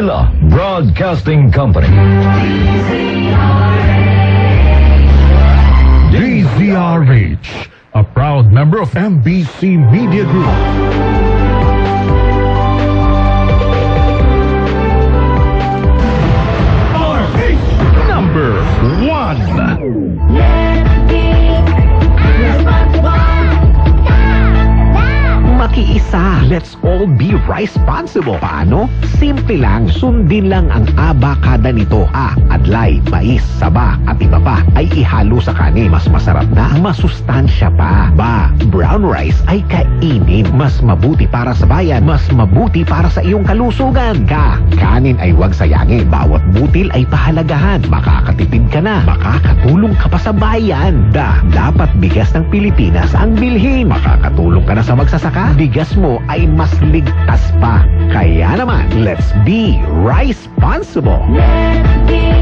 Manila Broadcasting Company. DZRH, a proud member of MBC Media Group. Number 1. Makiisa. Let's all be responsible. Paano? Simple lang. Sundin lang ang abakada nito. Adlay, mais, saba, at iba pa ay ihalo sa kanin. Mas masarap na, masustansya pa. Brown rice ay kainin. Mas mabuti para sa bayan. Mas mabuti para sa iyong kalusugan. Kanin ay huwag sayangin. Bawat butil ay pahalagahan. Makakatipid ka na. Makakatulong ka pa sa bayan. Dapat bigas ng Pilipinas ang bilhin. Makakatulong ka na sa magsasaka. Bigas mo ay mas ligtas pa. Kaya naman, let's be responsible. Let's be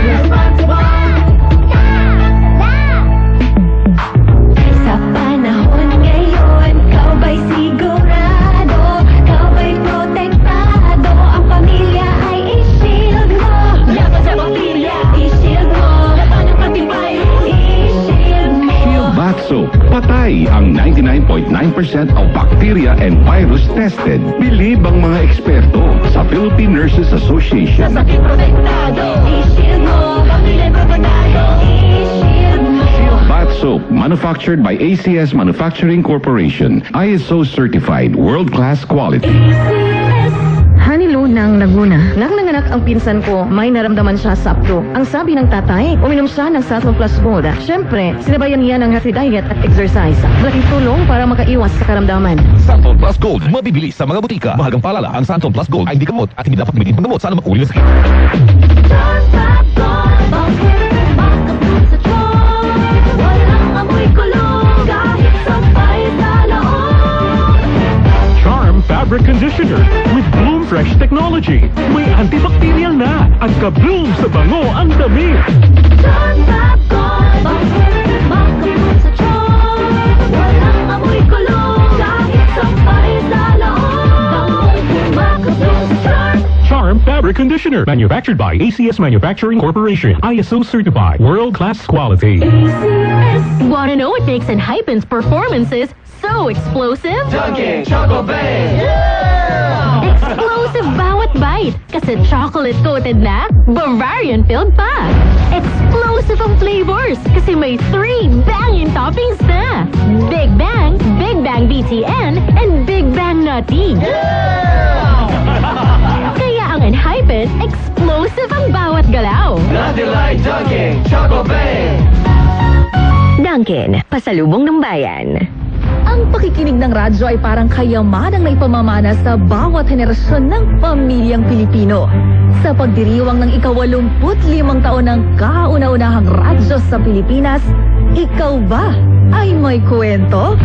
responsible. Sa panahon ngayon, kau ba'y sigurado? Kau ba'y protektado? Ang pamilya ay i-shield mo. Laban sa bakterya, i-shield mo. Laban ng patibay, i-shield mo. Shield Bath Soap. Patay ang 99.9% of bacteria and virus tested. Bilib ang mga eksperto sa Philippine Nurses Association. Sa sakit protektado, i-shield mo. Pamilya protektado, i-shield mo. Shield Bath Soap, manufactured by ACS Manufacturing Corporation. ISO certified, world-class quality. Hanilo ng Laguna. Nang nanganak ang pinsan ko, may naramdaman siya sa apdo. Ang sabi ng tatay, uminom siya ng Santon Plus Gold. Siyempre, sinabayan niya ng healthy diet at exercise. Malaking tulong para makaiwas sa karamdaman. Santon Plus Gold, mabibili sa mga butika. Mahagang paalala, ang Santon Plus Gold ay hindi gamot at hindi dapat gamitin panggamot sa anumang uri ng sakit. Charm Fabric Conditioner with Bloom Fresh Technology. May antibacterial na at ka-bloom sa bango ang damit. Charm Fabric Conditioner, manufactured by ACS Manufacturing Corporation. ISO certified, world-class quality. Wanna know what makes Enhypen's performances so explosive? Dunkin' Choco Bang! Explosive bawat bite kasi chocolate-coated na, Bavarian-filled pa. Explosive ang flavors kasi may 3 banging toppings na. Big Bang BTN, and Big Bang Nutty. Kaya ang Enhypen, explosive ang bawat galaw. Nothing like Dunkin' Choco Bang! Dunkin, pasalubong ng bayan. Ang pakikinig ng radyo ay parang kayamanang na ipamamana sa bawat henerasyon ng pamilyang Pilipino. Sa pagdiriwang ng ika-85 taon ng kauna-unahang radyo sa Pilipinas, ikaw ba ay may kwento?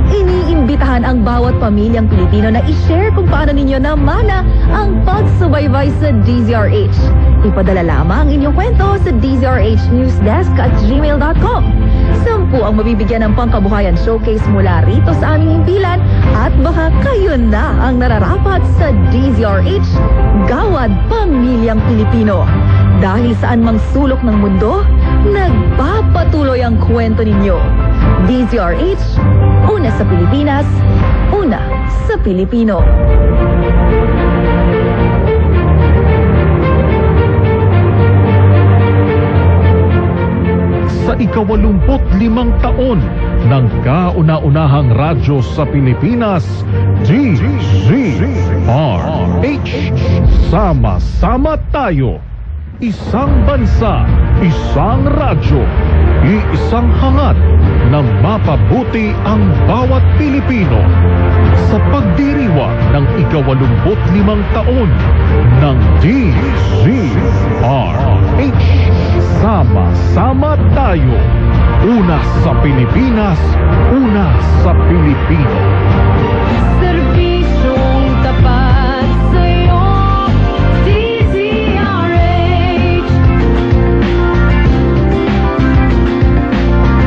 Iniimbitahan ang bawat pamilyang Pilipino na i-share kung paano ninyo namana ang pagsubaybay sa DZRH. Ipadala lamang inyong kwento sa dzrhnewsdesk@gmail.com. 10 ang mabibigyan ng pangkabuhayan showcase mula rito sa aming himpilan at baka kayo na ang nararapat sa DZRH Gawad Pamilyang Pilipino. Dahil saan mang sulok ng mundo, nagpapatuloy ang kwento ninyo. DZRH, una sa Pilipinas, una sa Pilipino. Sa ika-85 taon ng kauna-unahang radyo sa Pilipinas, DZRH. Sama-sama tayo. Isang bansa, isang radyo, iisang hangat na mapabuti ang bawat Pilipino. Sa pagdiriwang ng ika-85 taon ng DZRH. Sama-sama tayo. Una sa Pilipinas, una sa Pilipino.